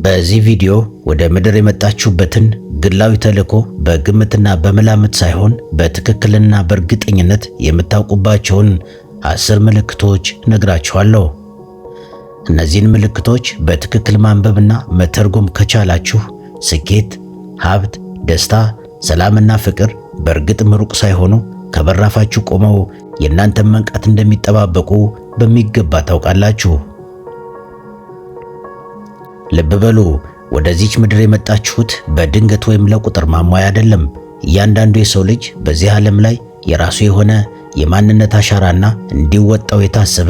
በዚህ ቪዲዮ ወደ ምድር የመጣችሁበትን ግላዊ ተልእኮ በግምትና በመላምት ሳይሆን በትክክልና በእርግጠኝነት የምታውቁባቸውን 10 ምልክቶች ነግራችኋለሁ። እነዚህን ምልክቶች በትክክል ማንበብና መተርጎም ከቻላችሁ ስኬት፣ ሀብት፣ ደስታ፣ ሰላምና ፍቅር በእርግጥም ሩቅ ሳይሆኑ ከበራፋችሁ ቆመው የእናንተን መንቃት እንደሚጠባበቁ በሚገባ ታውቃላችሁ። ልብ በሉ፣ ወደዚች ምድር የመጣችሁት በድንገት ወይም ለቁጥር ማሟያ አይደለም። እያንዳንዱ የሰው ልጅ በዚህ ዓለም ላይ የራሱ የሆነ የማንነት አሻራና እንዲወጣው የታሰበ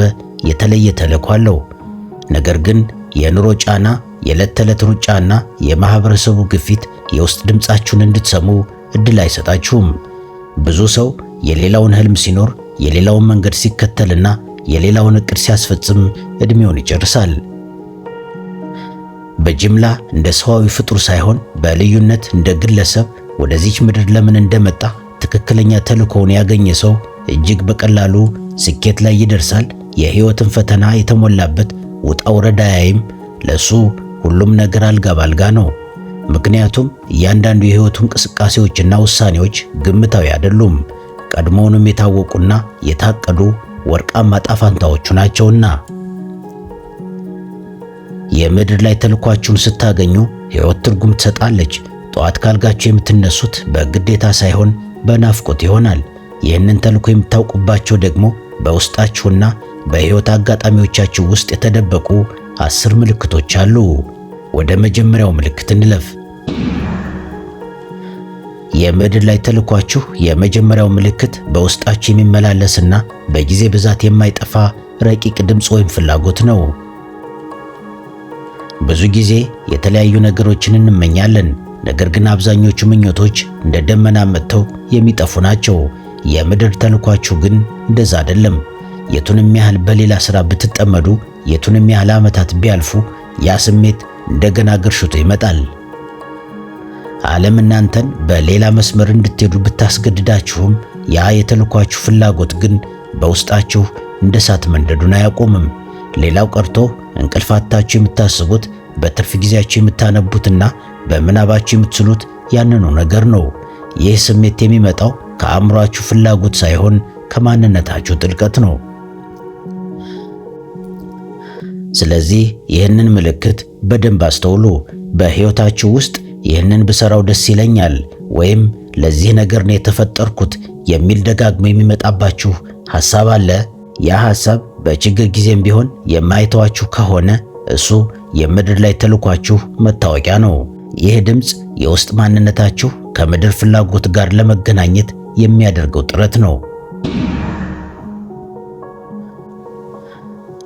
የተለየ ተልእኮ አለው። ነገር ግን የኑሮ ጫና፣ የዕለት ተዕለት ሩጫና የማህበረሰቡ ግፊት የውስጥ ድምጻችሁን እንድትሰሙ እድል አይሰጣችሁም። ብዙ ሰው የሌላውን ህልም ሲኖር፣ የሌላውን መንገድ ሲከተልና የሌላውን እቅድ ሲያስፈጽም እድሜውን ይጨርሳል። በጅምላ እንደ ሰዋዊ ፍጡር ሳይሆን በልዩነት እንደ ግለሰብ ወደዚች ምድር ለምን እንደመጣ ትክክለኛ ተልእኮውን ያገኘ ሰው እጅግ በቀላሉ ስኬት ላይ ይደርሳል። የህይወትን ፈተና የተሞላበት ውጣ ውረድ አያይም። ለሱ ሁሉም ነገር አልጋ ባልጋ ነው። ምክንያቱም እያንዳንዱ የህይወቱ እንቅስቃሴዎችና ውሳኔዎች ግምታዊ አይደሉም፣ ቀድሞውንም የታወቁና የታቀዱ ወርቃማ ጣፋንታዎቹ ናቸውና። የምድር ላይ ተልኳችሁን ስታገኙ ህይወት ትርጉም ትሰጣለች። ጠዋት ካልጋችሁ የምትነሱት በግዴታ ሳይሆን በናፍቆት ይሆናል። ይህንን ተልኮ የምታውቁባቸው ደግሞ በውስጣችሁና በህይወት አጋጣሚዎቻችሁ ውስጥ የተደበቁ 10 ምልክቶች አሉ። ወደ መጀመሪያው ምልክት እንለፍ። የምድር ላይ ተልኳችሁ የመጀመሪያው ምልክት በውስጣችሁ የሚመላለስና በጊዜ ብዛት የማይጠፋ ረቂቅ ድምፅ ወይም ፍላጎት ነው። ብዙ ጊዜ የተለያዩ ነገሮችን እንመኛለን፣ ነገር ግን አብዛኞቹ ምኞቶች እንደ ደመና መጥተው የሚጠፉ ናቸው። የምድር ተልኳችሁ ግን እንደዛ አይደለም። የቱንም ያህል በሌላ ሥራ ብትጠመዱ፣ የቱንም ያህል ዓመታት ቢያልፉ ያ ስሜት እንደገና ግርሽቶ ይመጣል። ዓለም እናንተን በሌላ መስመር እንድትሄዱ ብታስገድዳችሁም ያ የተልኳችሁ ፍላጎት ግን በውስጣችሁ እንደ እሳት መንደዱን አያቆምም። ሌላው ቀርቶ እንቅልፍ አጥታችሁ የምታስቡት፣ በትርፍ ጊዜያችሁ የምታነቡትና በምናባችሁ የምትስሉት ያንኑ ነገር ነው። ይህ ስሜት የሚመጣው ከአእምሯችሁ ፍላጎት ሳይሆን ከማንነታችሁ ጥልቀት ነው። ስለዚህ ይህንን ምልክት በደንብ አስተውሉ። በሕይወታችሁ ውስጥ ይህንን ብሰራው ደስ ይለኛል ወይም ለዚህ ነገር ነው የተፈጠርኩት የሚል ደጋግሞ የሚመጣባችሁ ሐሳብ አለ። ያ ሐሳብ በችግር ጊዜም ቢሆን የማይተዋችሁ ከሆነ እሱ የምድር ላይ ተልኳችሁ መታወቂያ ነው። ይህ ድምፅ የውስጥ ማንነታችሁ ከምድር ፍላጎት ጋር ለመገናኘት የሚያደርገው ጥረት ነው።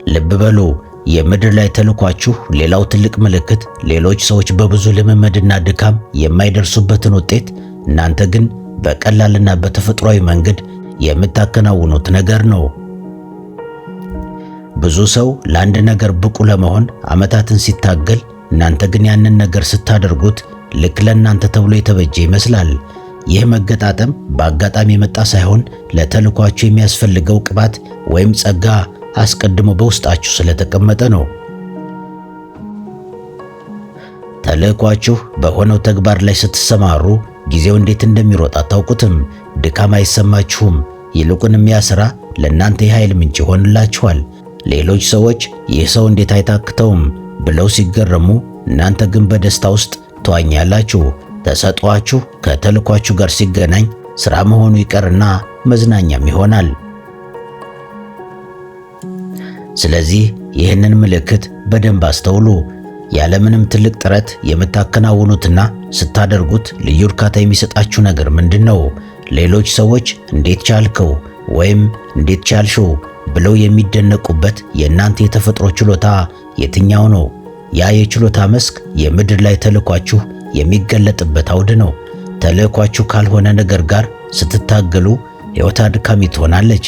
ልብ በሉ፣ የምድር ላይ ተልኳችሁ ሌላው ትልቅ ምልክት ሌሎች ሰዎች በብዙ ልምምድና ድካም የማይደርሱበትን ውጤት እናንተ ግን በቀላልና በተፈጥሯዊ መንገድ የምታከናውኑት ነገር ነው። ብዙ ሰው ለአንድ ነገር ብቁ ለመሆን ዓመታትን ሲታገል፣ እናንተ ግን ያንን ነገር ስታደርጉት ልክ ለእናንተ ተብሎ የተበጀ ይመስላል። ይህ መገጣጠም በአጋጣሚ የመጣ ሳይሆን ለተልኳችሁ የሚያስፈልገው ቅባት ወይም ጸጋ አስቀድሞ በውስጣችሁ ስለተቀመጠ ነው። ተልኳችሁ በሆነው ተግባር ላይ ስትሰማሩ ጊዜው እንዴት እንደሚሮጥ አታውቁትም። ድካም አይሰማችሁም። ይልቁንም ያ ሥራ ለእናንተ የኃይል ምንጭ ይሆንላችኋል። ሌሎች ሰዎች ይህ ሰው እንዴት አይታክተውም ብለው ሲገረሙ፣ እናንተ ግን በደስታ ውስጥ ተዋኛላችሁ። ተሰጧችሁ ከተልኳችሁ ጋር ሲገናኝ ሥራ መሆኑ ይቀርና መዝናኛም ይሆናል። ስለዚህ ይህንን ምልክት በደንብ አስተውሉ። ያለምንም ትልቅ ጥረት የምታከናውኑትና ስታደርጉት ልዩ እርካታ የሚሰጣችሁ ነገር ምንድነው? ሌሎች ሰዎች እንዴት ቻልከው ወይም እንዴት ቻልሽው ብለው የሚደነቁበት የእናንተ የተፈጥሮ ችሎታ የትኛው ነው? ያ የችሎታ መስክ የምድር ላይ ተልኳችሁ የሚገለጥበት አውድ ነው። ተልኳችሁ ካልሆነ ነገር ጋር ስትታገሉ ሕይወት አድካሚ ትሆናለች።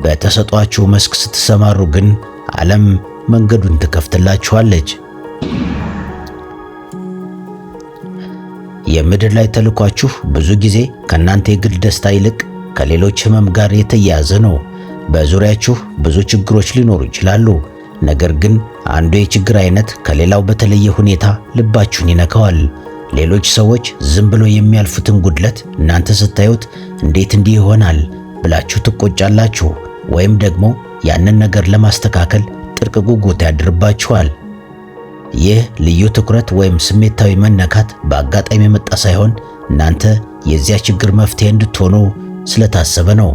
በተሰጧችሁ መስክ ስትሰማሩ ግን ዓለም መንገዱን ትከፍትላችኋለች። የምድር ላይ ተልኳችሁ ብዙ ጊዜ ከእናንተ የግል ደስታ ይልቅ ከሌሎች ህመም ጋር የተያያዘ ነው። በዙሪያችሁ ብዙ ችግሮች ሊኖሩ ይችላሉ። ነገር ግን አንዱ የችግር አይነት ከሌላው በተለየ ሁኔታ ልባችሁን ይነካዋል። ሌሎች ሰዎች ዝም ብሎ የሚያልፉትን ጉድለት እናንተ ስታዩት እንዴት እንዲህ ይሆናል ብላችሁ ትቆጫላችሁ፣ ወይም ደግሞ ያንን ነገር ለማስተካከል ጥልቅ ጉጉት ያድርባችኋል። ይህ ልዩ ትኩረት ወይም ስሜታዊ መነካት በአጋጣሚ የመጣ ሳይሆን እናንተ የዚያ ችግር መፍትሄ እንድትሆኑ ስለታሰበ ነው።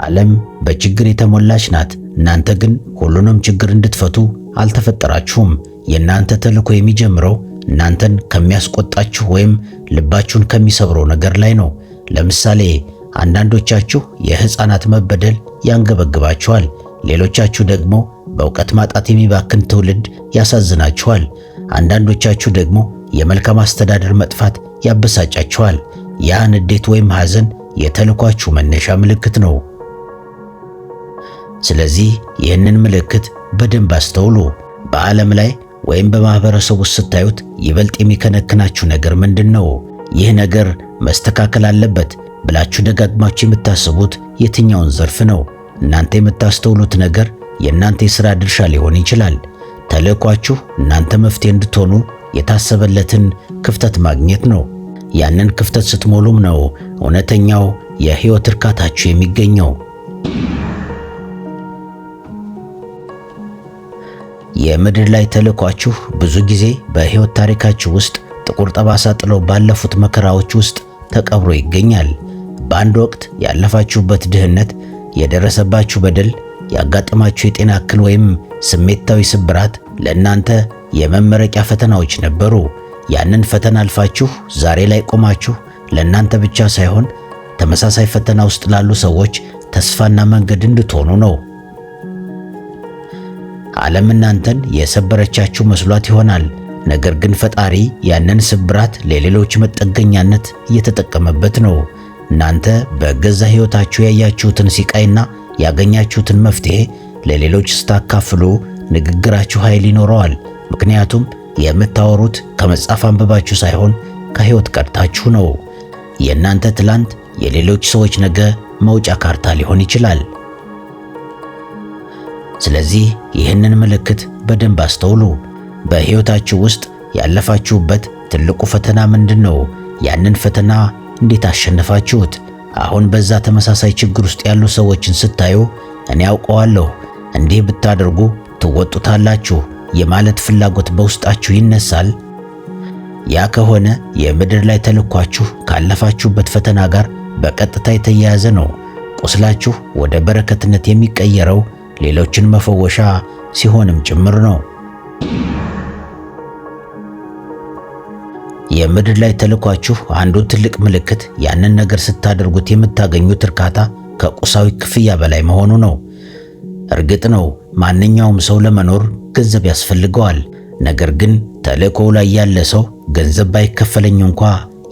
ዓለም በችግር የተሞላች ናት። እናንተ ግን ሁሉንም ችግር እንድትፈቱ አልተፈጠራችሁም። የእናንተ ተልዕኮ የሚጀምረው እናንተን ከሚያስቆጣችሁ ወይም ልባችሁን ከሚሰብረው ነገር ላይ ነው። ለምሳሌ አንዳንዶቻችሁ የሕፃናት መበደል ያንገበግባችኋል። ሌሎቻችሁ ደግሞ በእውቀት ማጣት የሚባክን ትውልድ ያሳዝናችኋል። አንዳንዶቻችሁ ደግሞ የመልካም አስተዳደር መጥፋት ያበሳጫችኋል። ያ ንዴት ወይም ሐዘን የተልዕኳችሁ መነሻ ምልክት ነው። ስለዚህ ይህንን ምልክት በደንብ አስተውሉ። በዓለም ላይ ወይም በማህበረሰቡ ውስጥ ስታዩት ይበልጥ የሚከነክናችሁ ነገር ምንድን ነው? ይህ ነገር መስተካከል አለበት ብላችሁ ደጋግማችሁ የምታስቡት የትኛውን ዘርፍ ነው? እናንተ የምታስተውሉት ነገር የእናንተ የሥራ ድርሻ ሊሆን ይችላል። ተልዕኳችሁ እናንተ መፍትሄ እንድትሆኑ የታሰበለትን ክፍተት ማግኘት ነው። ያንን ክፍተት ስትሞሉም ነው እውነተኛው የሕይወት እርካታችሁ የሚገኘው። የምድር ላይ ተልዕኳችሁ ብዙ ጊዜ በሕይወት ታሪካችሁ ውስጥ ጥቁር ጠባሳ ጥለው ባለፉት መከራዎች ውስጥ ተቀብሮ ይገኛል። በአንድ ወቅት ያለፋችሁበት ድህነት፣ የደረሰባችሁ በደል፣ ያጋጠማችሁ የጤና እክል ወይም ስሜታዊ ስብራት ለእናንተ የመመረቂያ ፈተናዎች ነበሩ። ያንን ፈተና አልፋችሁ ዛሬ ላይ ቆማችሁ ለእናንተ ብቻ ሳይሆን ተመሳሳይ ፈተና ውስጥ ላሉ ሰዎች ተስፋና መንገድ እንድትሆኑ ነው። ዓለም እናንተን የሰበረቻችሁ መስሏት ይሆናል። ነገር ግን ፈጣሪ ያንን ስብራት ለሌሎች መጠገኛነት እየተጠቀመበት ነው። እናንተ በገዛ ሕይወታችሁ ያያችሁትን ሲቃይና ያገኛችሁትን መፍትሄ ለሌሎች ስታካፍሉ ንግግራችሁ ኃይል ይኖረዋል። ምክንያቱም የምታወሩት ከመጽሐፍ አንብባችሁ ሳይሆን ከሕይወት ቀድታችሁ ነው። የእናንተ ትላንት የሌሎች ሰዎች ነገ መውጫ ካርታ ሊሆን ይችላል። ስለዚህ ይህንን ምልክት በደንብ አስተውሉ። በሕይወታችሁ ውስጥ ያለፋችሁበት ትልቁ ፈተና ምንድን ነው? ያንን ፈተና እንዴት አሸነፋችሁት? አሁን በዛ ተመሳሳይ ችግር ውስጥ ያሉ ሰዎችን ስታዩ እኔ ያውቀዋለሁ፣ እንዲህ ብታደርጉ ትወጡታላችሁ የማለት ፍላጎት በውስጣችሁ ይነሳል። ያ ከሆነ የምድር ላይ ተልዕኳችሁ ካለፋችሁበት ፈተና ጋር በቀጥታ የተያያዘ ነው። ቁስላችሁ ወደ በረከትነት የሚቀየረው ሌሎችን መፈወሻ ሲሆንም ጭምር ነው። የምድር ላይ ተልዕኳችሁ አንዱ ትልቅ ምልክት ያንን ነገር ስታደርጉት የምታገኙት እርካታ ከቁሳዊ ክፍያ በላይ መሆኑ ነው። እርግጥ ነው ማንኛውም ሰው ለመኖር ገንዘብ ያስፈልገዋል። ነገር ግን ተልዕኮው ላይ ያለ ሰው ገንዘብ ባይከፈለኝ እንኳ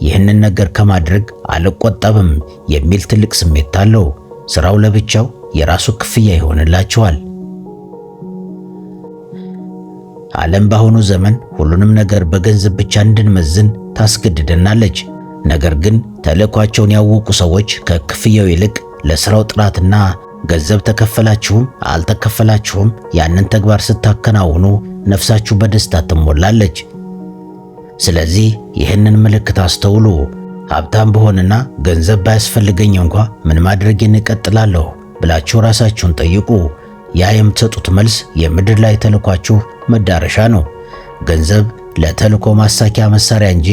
ይህንን ነገር ከማድረግ አልቆጠብም የሚል ትልቅ ስሜት አለው። ስራው ለብቻው የራሱ ክፍያ ይሆንላቸዋል። ዓለም በአሁኑ ዘመን ሁሉንም ነገር በገንዘብ ብቻ እንድንመዝን ታስገድደናለች። ነገር ግን ተልዕኳቸውን ያወቁ ሰዎች ከክፍያው ይልቅ ለስራው ጥራትና ገንዘብ ተከፈላችሁም አልተከፈላችሁም ያንን ተግባር ስታከናውኑ ነፍሳችሁ በደስታ ትሞላለች። ስለዚህ ይህንን ምልክት አስተውሉ። ሀብታም በሆንና ገንዘብ ባያስፈልገኝ እንኳ ምን ማድረጌን እቀጥላለሁ ብላችሁ ራሳችሁን ጠይቁ። ያ የምትሰጡት መልስ የምድር ላይ ተልዕኳችሁ መዳረሻ ነው። ገንዘብ ለተልዕኮ ማሳኪያ መሳሪያ እንጂ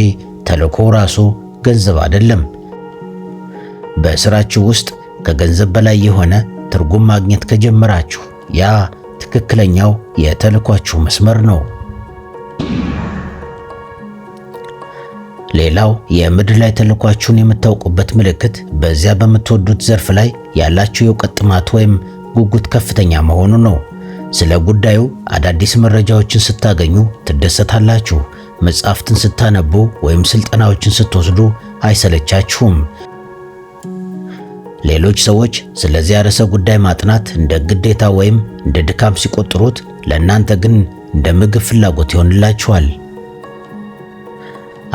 ተልዕኮ ራሱ ገንዘብ አይደለም። በስራችሁ ውስጥ ከገንዘብ በላይ የሆነ ትርጉም ማግኘት ከጀመራችሁ ያ ትክክለኛው የተልዕኳችሁ መስመር ነው። ሌላው የምድር ላይ ተልዕኳችሁን የምታውቁበት ምልክት በዚያ በምትወዱት ዘርፍ ላይ ያላችሁ የእውቀት ጥማት ወይም ጉጉት ከፍተኛ መሆኑ ነው። ስለ ጉዳዩ አዳዲስ መረጃዎችን ስታገኙ ትደሰታላችሁ። መጽሐፍትን ስታነቡ ወይም ስልጠናዎችን ስትወስዱ አይሰለቻችሁም። ሌሎች ሰዎች ስለዚያ ርዕሰ ጉዳይ ማጥናት እንደ ግዴታ ወይም እንደ ድካም ሲቆጥሩት፣ ለእናንተ ግን እንደ ምግብ ፍላጎት ይሆንላችኋል።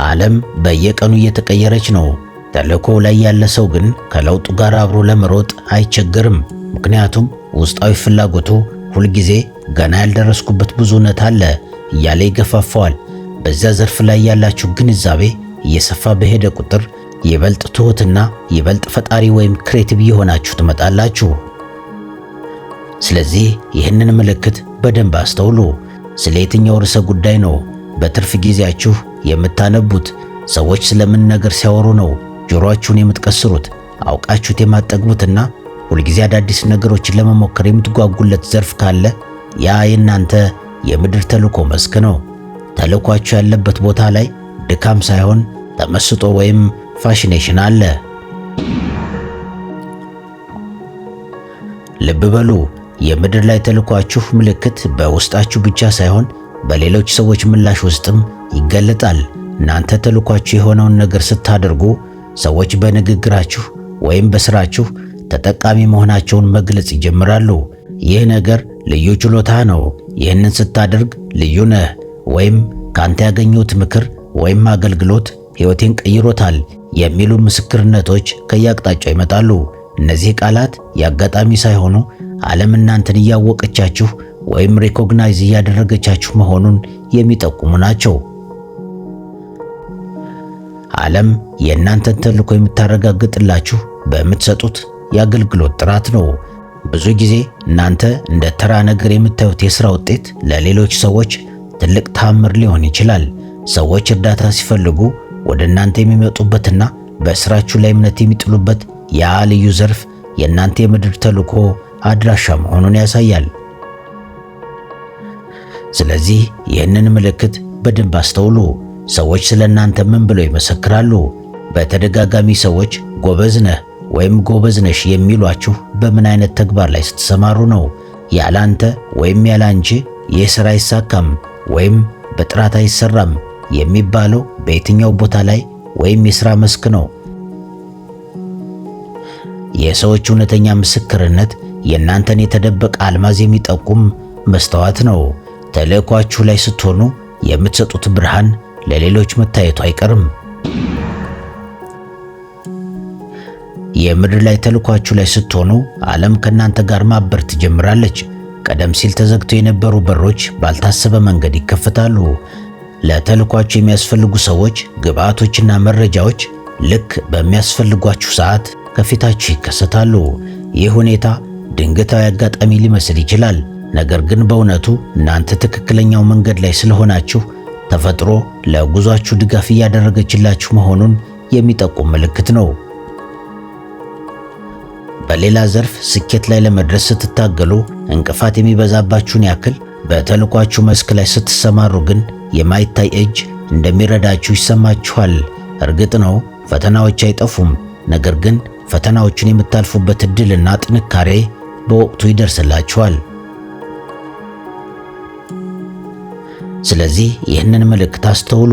ዓለም በየቀኑ እየተቀየረች ነው። ተልዕኮው ላይ ያለ ሰው ግን ከለውጡ ጋር አብሮ ለመሮጥ አይቸገርም። ምክንያቱም ውስጣዊ ፍላጎቱ ሁልጊዜ ገና ያልደረስኩበት ብዙ እውነት አለ እያለ ይገፋፋዋል። በዚያ ዘርፍ ላይ ያላችሁ ግንዛቤ እየሰፋ በሄደ ቁጥር ይበልጥ ትሁትና ይበልጥ ፈጣሪ ወይም ክሬቲቭ የሆናችሁ ትመጣላችሁ። ስለዚህ ይህንን ምልክት በደንብ አስተውሉ። ስለ የትኛው ርዕሰ ጉዳይ ነው በትርፍ ጊዜያችሁ የምታነቡት? ሰዎች ስለምን ነገር ሲያወሩ ነው ጆሮአችሁን የምትቀስሩት? አውቃችሁት የማትጠግቡትና ሁልጊዜ አዳዲስ ነገሮችን ለመሞከር የምትጓጉለት ዘርፍ ካለ ያ የእናንተ የምድር ተልእኮ መስክ ነው። ተልእኳችሁ ያለበት ቦታ ላይ ድካም ሳይሆን ተመስጦ ወይም ፋሽኔሽን አለ። ልብ በሉ፣ የምድር ላይ ተልእኳችሁ ምልክት በውስጣችሁ ብቻ ሳይሆን በሌሎች ሰዎች ምላሽ ውስጥም ይገለጣል። እናንተ ተልእኳችሁ የሆነውን ነገር ስታደርጉ ሰዎች በንግግራችሁ ወይም በስራችሁ ተጠቃሚ መሆናቸውን መግለጽ ይጀምራሉ። ይህ ነገር ልዩ ችሎታ ነው፣ ይህንን ስታደርግ ልዩ ነህ፣ ወይም ካንተ ያገኙት ምክር ወይም አገልግሎት ሕይወቴን ቀይሮታል የሚሉ ምስክርነቶች ከየአቅጣጫው ይመጣሉ። እነዚህ ቃላት የአጋጣሚ ሳይሆኑ ዓለም እናንተን እያወቀቻችሁ ወይም ሪኮግናይዝ እያደረገቻችሁ መሆኑን የሚጠቁሙ ናቸው። ዓለም የእናንተን ተልእኮ የምታረጋግጥላችሁ በምትሰጡት የአገልግሎት ጥራት ነው። ብዙ ጊዜ እናንተ እንደ ተራ ነገር የምታዩት የሥራ ውጤት ለሌሎች ሰዎች ትልቅ ተአምር ሊሆን ይችላል። ሰዎች እርዳታ ሲፈልጉ ወደ እናንተ የሚመጡበትና በሥራችሁ ላይ እምነት የሚጥሉበት ያ ልዩ ዘርፍ የእናንተ የምድር ተልእኮ አድራሻ መሆኑን ያሳያል። ስለዚህ ይህንን ምልክት በደንብ አስተውሉ። ሰዎች ስለ እናንተ ምን ብለው ይመሰክራሉ? በተደጋጋሚ ሰዎች ጎበዝ ነህ ወይም ጎበዝ ነሽ የሚሏችሁ በምን አይነት ተግባር ላይ ስትሰማሩ ነው? ያለ አንተ ወይም ያለ አንቺ ይህ ሥራ አይሳካም ወይም በጥራት አይሰራም የሚባለው በየትኛው ቦታ ላይ ወይም የሥራ መስክ ነው? የሰዎች እውነተኛ ምስክርነት የእናንተን የተደበቀ አልማዝ የሚጠቁም መስታወት ነው። ተልእኳችሁ ላይ ስትሆኑ የምትሰጡት ብርሃን ለሌሎች መታየቱ አይቀርም። የምድር ላይ ተልእኳችሁ ላይ ስትሆኑ ዓለም ከእናንተ ጋር ማበር ትጀምራለች። ቀደም ሲል ተዘግተው የነበሩ በሮች ባልታሰበ መንገድ ይከፈታሉ። ለተልእኳችሁ የሚያስፈልጉ ሰዎች፣ ግብአቶችና መረጃዎች ልክ በሚያስፈልጓችሁ ሰዓት ከፊታችሁ ይከሰታሉ። ይህ ሁኔታ ድንገታዊ አጋጣሚ ሊመስል ይችላል። ነገር ግን በእውነቱ እናንተ ትክክለኛው መንገድ ላይ ስለሆናችሁ ተፈጥሮ ለጉዟችሁ ድጋፍ እያደረገችላችሁ መሆኑን የሚጠቁም ምልክት ነው። በሌላ ዘርፍ ስኬት ላይ ለመድረስ ስትታገሉ እንቅፋት የሚበዛባችሁን ያክል በተልእኳችሁ መስክ ላይ ስትሰማሩ ግን የማይታይ እጅ እንደሚረዳችሁ ይሰማችኋል። እርግጥ ነው ፈተናዎች አይጠፉም፣ ነገር ግን ፈተናዎቹን የምታልፉበት ዕድልና ጥንካሬ በወቅቱ ይደርስላችኋል። ስለዚህ ይህንን ምልክት አስተውሉ።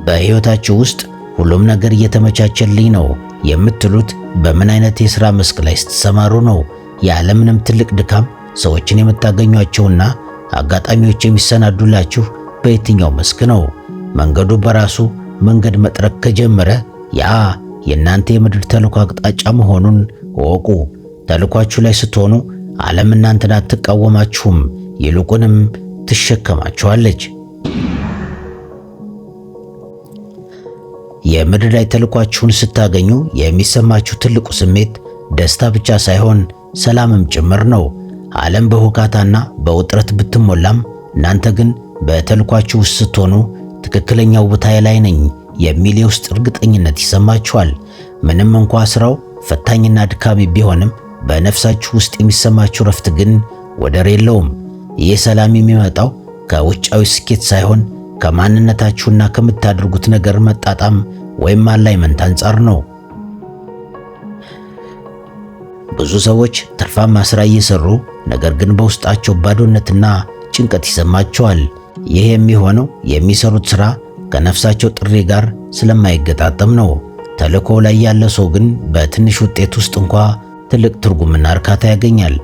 በሕይወታችሁ ውስጥ ሁሉም ነገር እየተመቻቸልኝ ነው የምትሉት በምን አይነት የሥራ መስክ ላይ ስትሰማሩ ነው? ያለምንም ትልቅ ድካም ሰዎችን የምታገኟቸውና አጋጣሚዎች የሚሰናዱላችሁ በየትኛው መስክ ነው? መንገዱ በራሱ መንገድ መጥረግ ከጀመረ ያ የእናንተ የምድር ተልእኮ አቅጣጫ መሆኑን እወቁ። ተልእኳችሁ ላይ ስትሆኑ ዓለም እናንተን አትቃወማችሁም፣ ይልቁንም ትሸከማችኋለች። የምድር ላይ ተልእኳችሁን ስታገኙ የሚሰማችሁ ትልቁ ስሜት ደስታ ብቻ ሳይሆን ሰላምም ጭምር ነው። ዓለም በሁካታና በውጥረት ብትሞላም እናንተ ግን በተልእኳችሁ ውስጥ ስትሆኑ ትክክለኛው ቦታዬ ላይ ነኝ የሚል የውስጥ እርግጠኝነት ይሰማችኋል። ምንም እንኳ ስራው ፈታኝና ድካሚ ቢሆንም በነፍሳችሁ ውስጥ የሚሰማችሁ ረፍት ግን ወደር የለውም። ይህ ሰላም የሚመጣው ከውጫዊ ስኬት ሳይሆን ከማንነታችሁና ከምታደርጉት ነገር መጣጣም ወይም አላይመንት አንጻር ነው። ብዙ ሰዎች ትርፋማ ስራ እየሰሩ ነገር ግን በውስጣቸው ባዶነትና ጭንቀት ይሰማቸዋል። ይህ የሚሆነው የሚሰሩት ስራ ከነፍሳቸው ጥሪ ጋር ስለማይገጣጠም ነው። ተልእኮው ላይ ያለ ሰው ግን በትንሽ ውጤት ውስጥ እንኳ ትልቅ ትርጉምና እርካታ ያገኛል።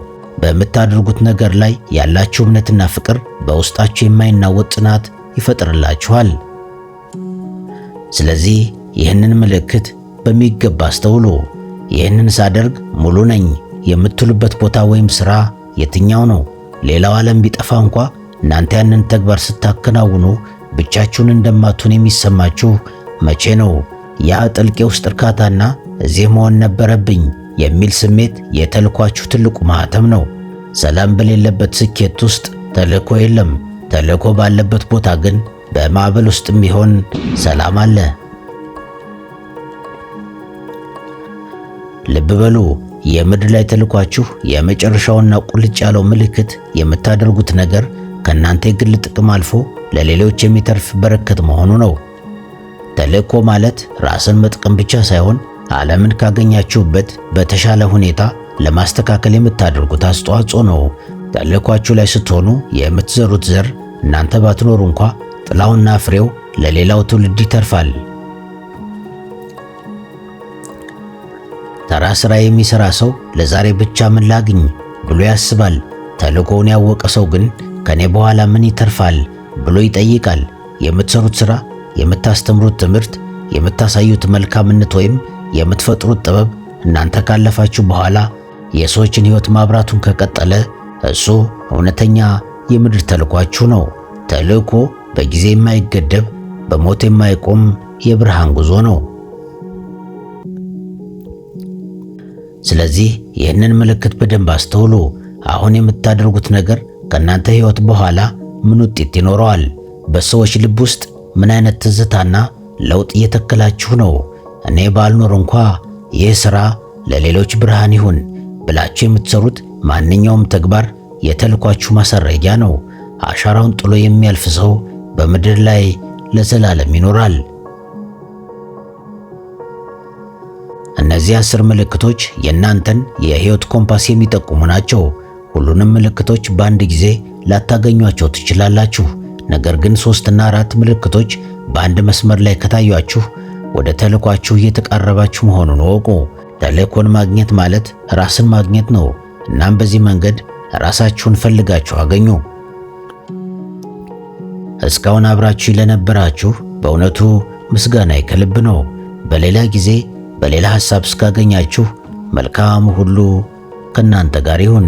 በምታደርጉት ነገር ላይ ያላችሁ እምነትና ፍቅር በውስጣችሁ የማይናወጥ ጽናት ይፈጥርላችኋል። ስለዚህ ይህንን ምልክት በሚገባ አስተውሉ። ይህንን ሳደርግ ሙሉ ነኝ የምትሉበት ቦታ ወይም ሥራ የትኛው ነው? ሌላው ዓለም ቢጠፋ እንኳ እናንተ ያንን ተግባር ስታከናውኑ ብቻችሁን እንደማትሆኑ የሚሰማችሁ መቼ ነው? ያ ጥልቅ የውስጥ እርካታና እዚህ መሆን ነበረብኝ የሚል ስሜት የተልኳችሁ ትልቁ ማህተም ነው። ሰላም በሌለበት ስኬት ውስጥ ተልእኮ የለም። ተልእኮ ባለበት ቦታ ግን በማዕበል ውስጥም ቢሆን ሰላም አለ። ልብ በሉ፣ የምድር ላይ ተልኳችሁ የመጨረሻውና ቁልጭ ያለው ምልክት የምታደርጉት ነገር ከእናንተ የግል ጥቅም አልፎ ለሌሎች የሚተርፍ በረከት መሆኑ ነው። ተልእኮ ማለት ራስን መጥቀም ብቻ ሳይሆን ዓለምን ካገኛችሁበት በተሻለ ሁኔታ ለማስተካከል የምታደርጉት አስተዋጽኦ ነው። ተልእኳችሁ ላይ ስትሆኑ የምትዘሩት ዘር እናንተ ባትኖሩ እንኳ ጥላውና ፍሬው ለሌላው ትውልድ ይተርፋል። ተራ ሥራ የሚሠራ ሰው ለዛሬ ብቻ ምን ላግኝ ብሎ ያስባል። ተልእኮውን ያወቀ ሰው ግን ከኔ በኋላ ምን ይተርፋል ብሎ ይጠይቃል። የምትሰሩት ሥራ፣ የምታስተምሩት ትምህርት፣ የምታሳዩት መልካምነት ወይም የምትፈጥሩት ጥበብ እናንተ ካለፋችሁ በኋላ የሰዎችን ሕይወት ማብራቱን ከቀጠለ እሱ እውነተኛ የምድር ተልኳችሁ ነው። ተልእኮ በጊዜ የማይገደብ በሞት የማይቆም የብርሃን ጉዞ ነው። ስለዚህ ይህንን ምልክት በደንብ አስተውሉ። አሁን የምታደርጉት ነገር ከእናንተ ሕይወት በኋላ ምን ውጤት ይኖረዋል? በሰዎች ልብ ውስጥ ምን አይነት ትዝታና ለውጥ እየተከላችሁ ነው? እኔ ባልኖር እንኳ ይህ ሥራ ለሌሎች ብርሃን ይሁን ብላችሁ የምትሰሩት ማንኛውም ተግባር የተልኳችሁ ማሰረጊያ ነው። አሻራውን ጥሎ የሚያልፍ ሰው በምድር ላይ ለዘላለም ይኖራል። እነዚህ 10 ምልክቶች የእናንተን የሕይወት ኮምፓስ የሚጠቁሙ ናቸው። ሁሉንም ምልክቶች በአንድ ጊዜ ላታገኟቸው ትችላላችሁ። ነገር ግን 3 እና 4 ምልክቶች በአንድ መስመር ላይ ከታያችሁ ወደ ተልኳችሁ እየተቃረባችሁ መሆኑን እወቁ። ተልእኮን ማግኘት ማለት ራስን ማግኘት ነው። እናም በዚህ መንገድ ራሳችሁን ፈልጋችሁ አገኙ። እስካሁን አብራችሁ ለነበራችሁ በእውነቱ ምስጋና ከልብ ነው። በሌላ ጊዜ በሌላ ሐሳብ እስካገኛችሁ መልካም ሁሉ ከእናንተ ጋር ይሁን።